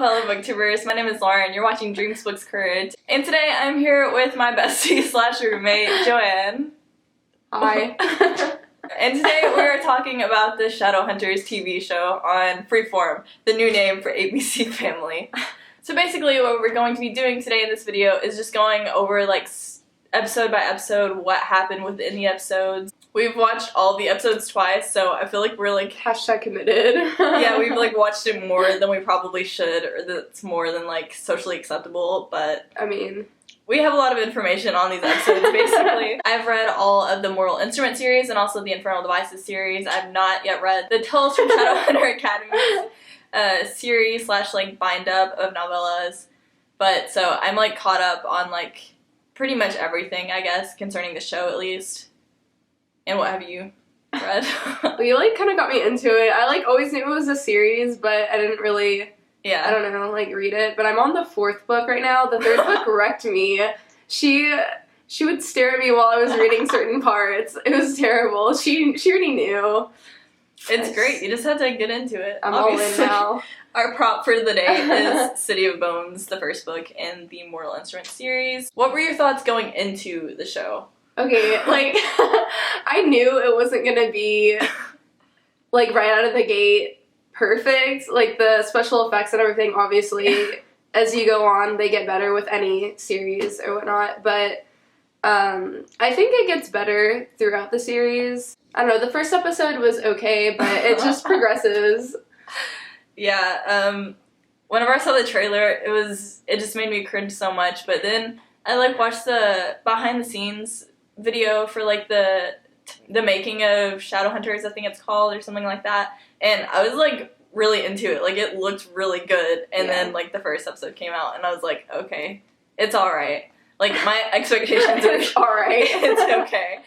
fellow booktubers. My name is Lauren. You're watching Dreams Books Courage. And today I'm here with my bestie slash roommate, Joanne. Hi. And today we are talking about the Shadowhunters TV show on Freeform, the new name for ABC Family. So basically what we're going to be doing today in this video is just going over like episode by episode what happened within the episodes. We've watched all the episodes twice, so I feel like we're like Hashtag committed. yeah, we've like watched it more than we probably should, or that's more than like socially acceptable, but I mean, we have a lot of information on these episodes, basically. I've read all of the Mortal Instrument series and also the Infernal Devices series. I've not yet read the Tales from Shadowhunter Academy series slash like bind up of novellas, but so I'm like caught up on like pretty much everything, I guess, concerning the show at least. And what have you read? well, you like kind of got me into it. I like always knew it was a series, but I didn't really, I don't know, like read it. But I'm on the 4th book right now. The 3rd book wrecked me. She would stare at me while I was reading certain parts. It was terrible. She already knew. It's great. You just have to get into it. I'm obviously all in now. Our prop for the day is City of Bones, the 1st book in the Mortal Instrument series. What were your thoughts going into the show? Okay, like, I knew it wasn't gonna be, like, right out of the gate perfect. Like, the special effects and everything, obviously, as you go on, they get better with any series or whatnot. But I think it gets better throughout the series. I don't know, the first episode was okay, but it just progresses. Yeah, whenever I saw the trailer, it just made me cringe so much. But then I, like, watched the behind-the-scenes video for like the making of Shadowhunters, I think it's called, or something like that, and I was like really into it. Like, it looked really good, and then like the first episode came out and I was like, okay, it's alright. Like, my expectations were alright. It's okay.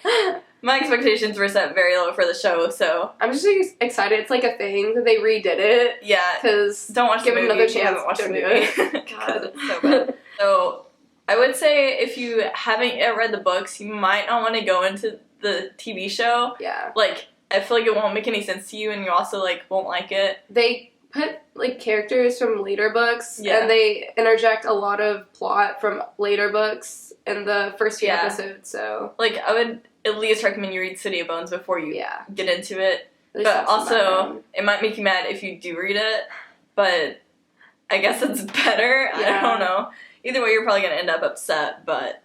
My expectations were set very low for the show, so I'm just excited. It's like a thing that they redid it. Yeah, because don't watch give the it movie another if you chance. haven't watched the movie. God, it's so bad. So I would say if you haven't yet read the books, you might not want to go into the TV show. Yeah. Like, I feel like it won't make any sense to you, and you also, like, won't like it. They put, like, characters from later books, and they interject a lot of plot from later books in the first few episodes, so... Like, I would at least recommend you read City of Bones before you get into it. But also, it might make you mad if you do read it, but I guess it's better. I don't know. Either way, you're probably going to end up upset, but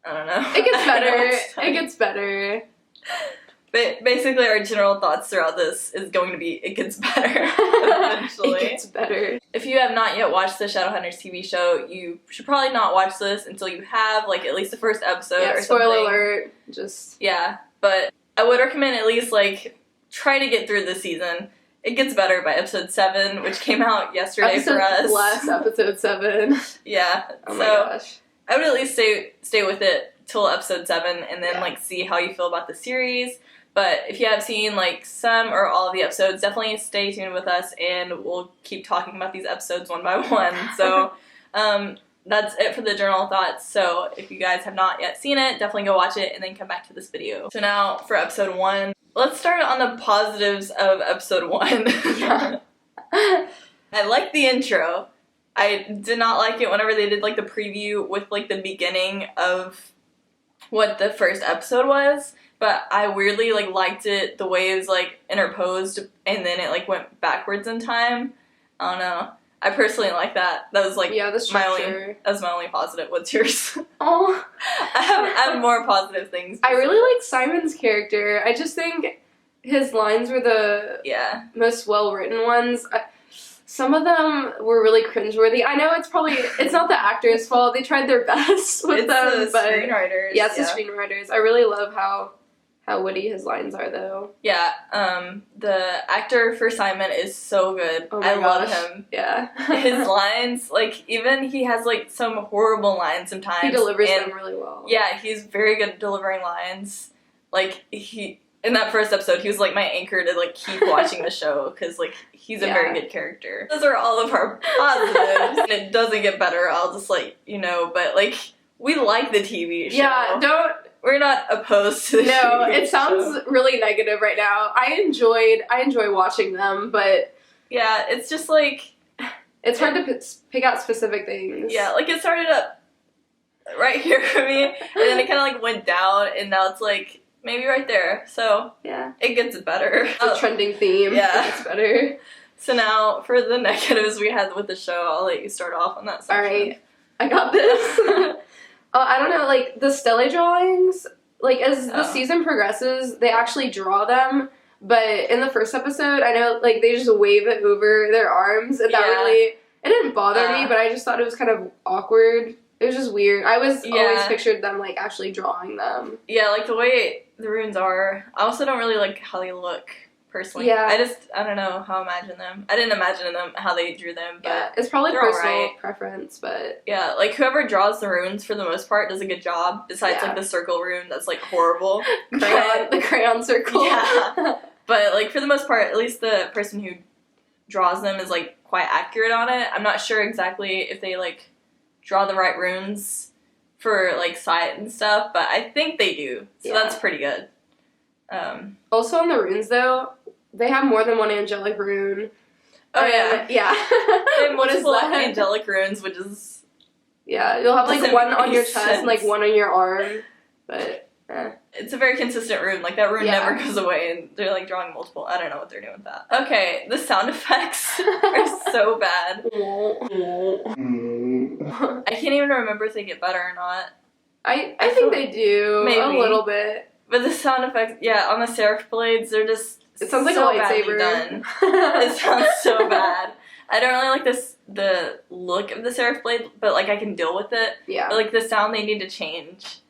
I don't know. It gets better. It gets better. But basically, our general thoughts throughout this is going to be, it gets better, eventually. It gets better. If you have not yet watched the Shadowhunters TV show, you should probably not watch this until you have, like, at least the first episode or something. Spoiler alert. Just... Yeah, but I would recommend at least, like, try to get through the season. It gets better by episode 7, which came out yesterday for us. Last episode 7. Yeah. Oh my gosh. I would at least stay with it till episode 7 and then like see how you feel about the series. But if you have seen like some or all of the episodes, definitely stay tuned with us and we'll keep talking about these episodes one by one. So that's it for the journal thoughts. So if you guys have not yet seen it, definitely go watch it and then come back to this video. So now for episode 1. Let's start on the positives of episode 1. Yeah. I like the intro. I did not like it whenever they did like the preview with like the beginning of what the first episode was, but I weirdly like liked it the way it was like interposed and then it like went backwards in time. I don't know. I personally like that. That was like that was my only positive. What's yours? Oh, I have more positive things. I really like Simon's character. I just think his lines were the most well-written ones. Some of them were really cringeworthy. I know it's not the actors' fault. They tried their best with them, but screenwriters. Yeah, it's the screenwriters. I really love how witty his lines are, though. Yeah, the actor for Simon is so good. Oh my gosh. Love him. Yeah. His lines, like, even he has, like, some horrible lines sometimes. He delivers them really well. Yeah, he's very good at delivering lines. Like, in that first episode, he was, like, my anchor to, like, keep watching the show, because, like, he's a very good character. Those are all of our positives, and it doesn't get better, I'll just, like, but, like, we like the TV show. Yeah, we're not opposed to the No, it sounds really negative right now. I enjoy watching them, but yeah, it's just like It's hard to pick out specific things. Yeah, like it started up right here for me, and then it kind of like went down, and now it's like maybe right there. So yeah, it gets better. It's a trending theme. Yeah, it gets better. So now for the negatives we had with the show, I'll let you start off on that section. All right, I got this. I don't know, like the stele drawings. Like as the season progresses, they actually draw them. But in the first episode, I know like they just wave it over their arms, and that really it didn't bother me, but I just thought it was kind of awkward. It was just weird. I was always pictured them like actually drawing them. Yeah, like the way the runes are. I also don't really like how they look personally. Yeah, I don't know how I imagine them. I didn't imagine them how they drew them. But it's probably personal preference, but yeah, like whoever draws the runes for the most part does a good job. Besides like the circle rune, that's like horrible. The crayon circle. Yeah. But, like, for the most part, at least the person who draws them is, like, quite accurate on it. I'm not sure exactly if they, like, draw the right runes for, like, sight and stuff, but I think they do. So that's pretty good. Also on the runes, though, they have more than one angelic rune. Oh, yeah. Yeah. They have multiple angelic runes, which is... Yeah, you'll have, like, one on your chest and, like, one on your arm, but... It's a very consistent rune. Like, that rune never goes away, and they're, like, drawing multiple. I don't know what they're doing with that. Okay, the sound effects are so bad. I can't even remember if they get better or not. I think they do. Maybe. A little bit. But the sound effects, on the Seraph Blades, they're just it sounds like a lightsaber. Done. It sounds so bad. I don't really like the look of the Seraph Blade, but, like, I can deal with it. Yeah. But, like, the sound they need to change,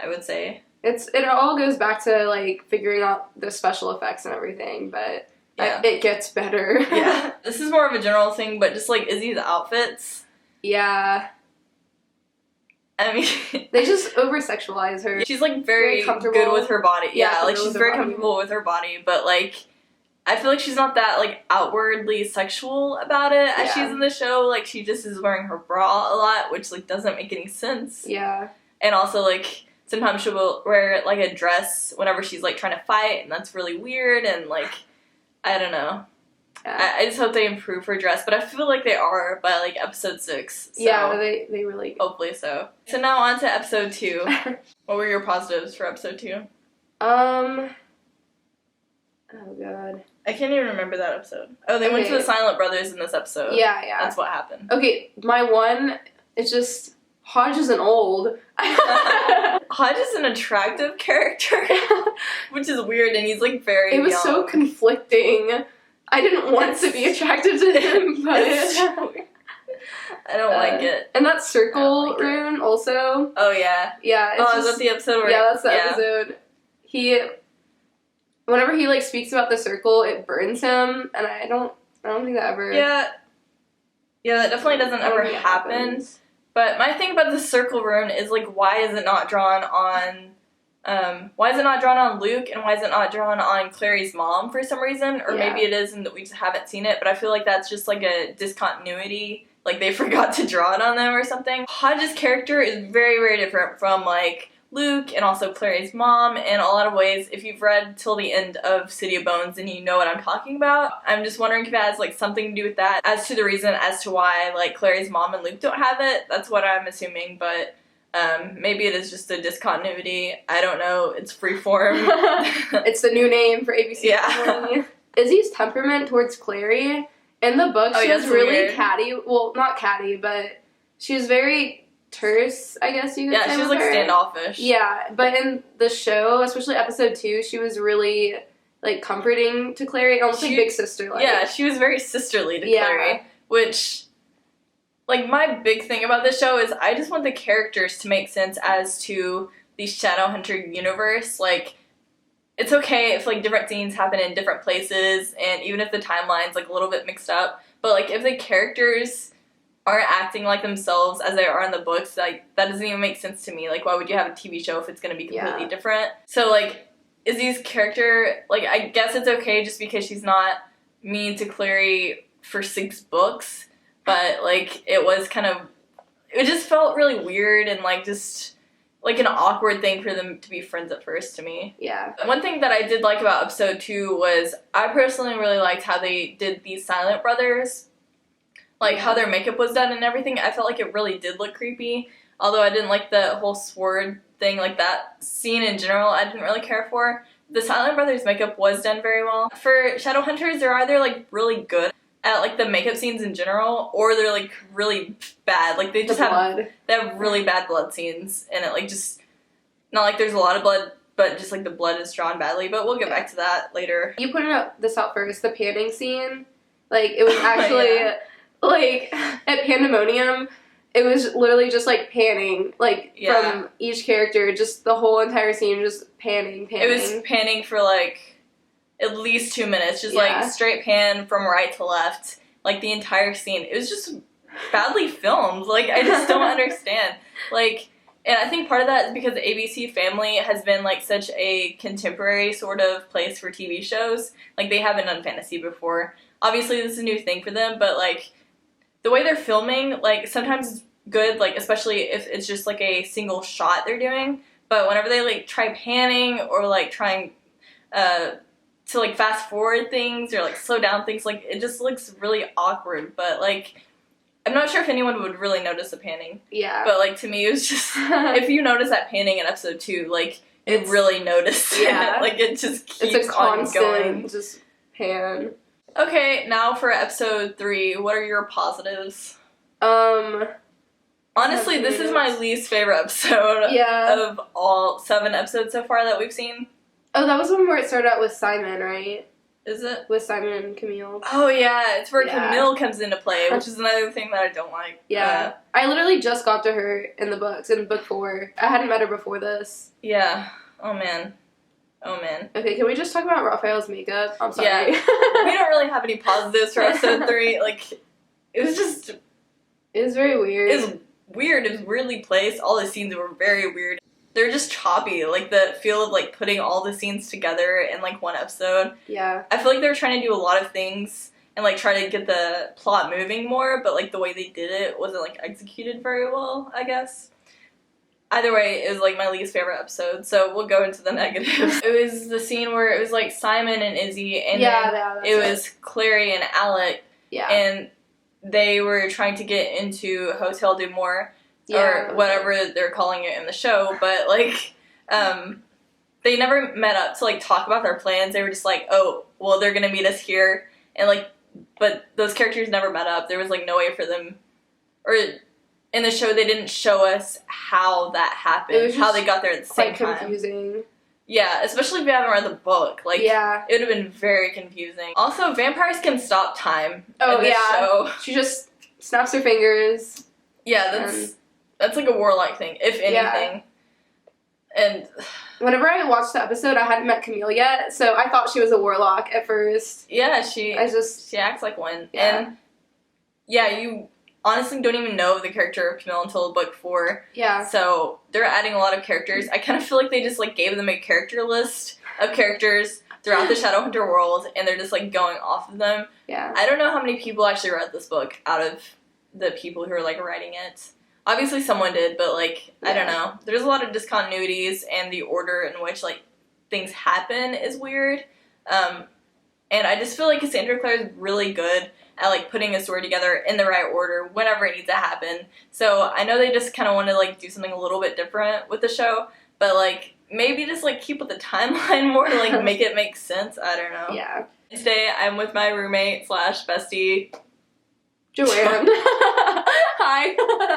I would say. It all goes back to, like, figuring out the special effects and everything, but it gets better. Yeah. This is more of a general thing, but just, like, Izzy's outfits. Yeah. I mean... They just over-sexualize her. She's, like, very good with her body. Yeah, like, she's very comfortable with her body, but, like, I feel like she's not that, like, outwardly sexual about it as she's in the show. Like, she just is wearing her bra a lot, which, like, doesn't make any sense. Yeah. And also, like... Sometimes she'll wear, like, a dress whenever she's, like, trying to fight, and that's really weird, and, like, I don't know. Yeah. I just hope they improve her dress, but I feel like they are by, like, episode 6. So yeah, they really... Hopefully so. So now on to episode 2. What were your positives for episode 2? Oh, God. I can't even remember that episode. Oh, they went to the Silent Brothers in this episode. Yeah. That's what happened. Okay, my one is just... Hodge isn't old. Hodge is an attractive character, which is weird, and he's, like, very young. It was so conflicting. I didn't want to be attracted to him, but... I don't like it. And that circle rune, also. Oh, yeah. Yeah. Is that the episode where... Yeah, that's the episode. Whenever he, like, speaks about the circle, it burns him, and I don't think that ever... Yeah, that definitely doesn't ever happen. But my thing about the circle rune is, like, why is it not drawn on Luke, and why is it not drawn on Clary's mom for some reason? Or maybe it is and that we just haven't seen it, but I feel like that's just, like, a discontinuity. Like, they forgot to draw it on them or something. Hodge's character is very, very different from, like, Luke and also Clary's mom in a lot of ways. If you've read till the end of City of Bones, then you know what I'm talking about. I'm just wondering if it has, like, something to do with that as to the reason as to why, like, Clary's mom and Luke don't have it. That's what I'm assuming, but maybe it is just a discontinuity. I don't know. It's freeform. It's the new name for ABC. Yeah. Izzy's temperament towards Clary in the book, she was really weird. catty. Well, not catty, but she was very terse, I guess you could say. Yeah, she was, like, standoffish. Yeah, but in the show, especially episode 2, she was really, like, comforting to Clary, almost like big sister. Like. Yeah, she was very sisterly to Clary, which, like, my big thing about this show is I just want the characters to make sense as to the Shadowhunter universe. Like, it's okay if, like, different scenes happen in different places, and even if the timeline's, like, a little bit mixed up, but, like, if the characters aren't acting like themselves as they are in the books, like, that doesn't even make sense to me. Like, why would you have a TV show if it's going to be completely different? So, like, Izzy's character, like, I guess it's okay just because she's not mean to Clary for 6 books, but, like, it just felt really weird and, like, just, like, an awkward thing for them to be friends at first to me. Yeah. One thing that I did like about episode 2 was I personally really liked how they did these Silent Brothers. like how their makeup was done and everything. I felt like it really did look creepy. Although I didn't like the whole sword thing, like that scene in general, I didn't really care for. The Silent Brothers makeup was done very well. For Shadowhunters, they're either like really good at like the makeup scenes in general, or they're like really bad. Like they have really bad blood scenes, and it like just not like there's a lot of blood, but just like the blood is drawn badly. But we'll get back to that later. You pointed this out first, the panning scene. Like it was actually like at Pandemonium. It was literally just, like, panning, like, from each character, just the whole entire scene, just panning. It was panning for, like, at least 2 minutes, just, like, straight pan from right to left, like, the entire scene. It was just badly filmed, like, I just don't understand. Like, and I think part of that is because the ABC Family has been, like, such a contemporary sort of place for TV shows. Like, they haven't done fantasy before. Obviously, this is a new thing for them, but, like, the way they're filming, like, sometimes it's good, like, especially if it's just, like, a single shot they're doing, but whenever they, like, try panning or, like, trying to, like, fast forward things or, like, slow down things, like, it just looks really awkward, but, like, I'm not sure if anyone would really notice the panning. Yeah. But, like, to me, it was just, if you notice that panning in episode 2, like, it really noticed. Yeah. Like, it just keeps it's a constant, on going. Just pan. Okay, now for episode 3, what are your positives? Honestly, this is my least favorite episode of all 7 episodes so far that we've seen. Oh, that was one where it started out with Simon, right? Is it? With Simon and Camille. Oh, yeah, it's where Camille comes into play, which is another thing that I don't like. Yeah. I literally just got to her in the books, in book 4. I hadn't met her before this. Yeah. Oh, man. Okay, can we just talk about Raphael's makeup? I'm sorry. Yeah. We don't really have any positives for episode 3. Like, it was just... It was very weird. It was weird. It was weirdly placed. All the scenes were very weird. They're just choppy. Like, the feel of, like, putting all the scenes together in, like, one episode. Yeah. I feel like they were trying to do a lot of things and, like, try to get the plot moving more, but, like, the way they did it wasn't, like, executed very well, I guess. Either way, it was, like, my least favorite episode, so we'll go into the negatives. It was the scene where it was, like, Simon and Izzy, and then it was Clary and Alec, and they were trying to get into Hotel du Mort, or whatever they're calling it in the show, but, like, they never met up to, like, talk about their plans. They were just like, oh, well, they're gonna meet us here, and, like, but those characters never met up. There was, like, no way for them, or... In the show, they didn't show us how that happened, how they got there at the same time. Quite confusing. Yeah, especially if you haven't read the book. Like, it would have been very confusing. Also, vampires can stop time in this show. She just snaps her fingers. Yeah, that's like a warlock thing, if anything. And whenever I watched the episode, I hadn't met Camille yet, so I thought she was a warlock at first. Yeah, she acts like one. Yeah. And you honestly don't even know the character of Camille until book 4. Yeah. So they're adding a lot of characters. I kind of feel like they just, like, gave them a character list of characters throughout the Shadowhunter world, and they're just, like, going off of them. Yeah. I don't know how many people actually read this book out of the people who are, like, writing it. Obviously someone did, but, like, I don't know. There's a lot of discontinuities, and the order in which, like, things happen is weird. And I just feel like Cassandra Clare is really good at, like, putting a story together in the right order whenever it needs to happen. So I know they just kind of want to, like, do something a little bit different with the show, but, like, maybe just, like, keep with the timeline more to, like, make it make sense. I don't know. Yeah. Today I'm with my roommate / bestie, Joanne. Hi.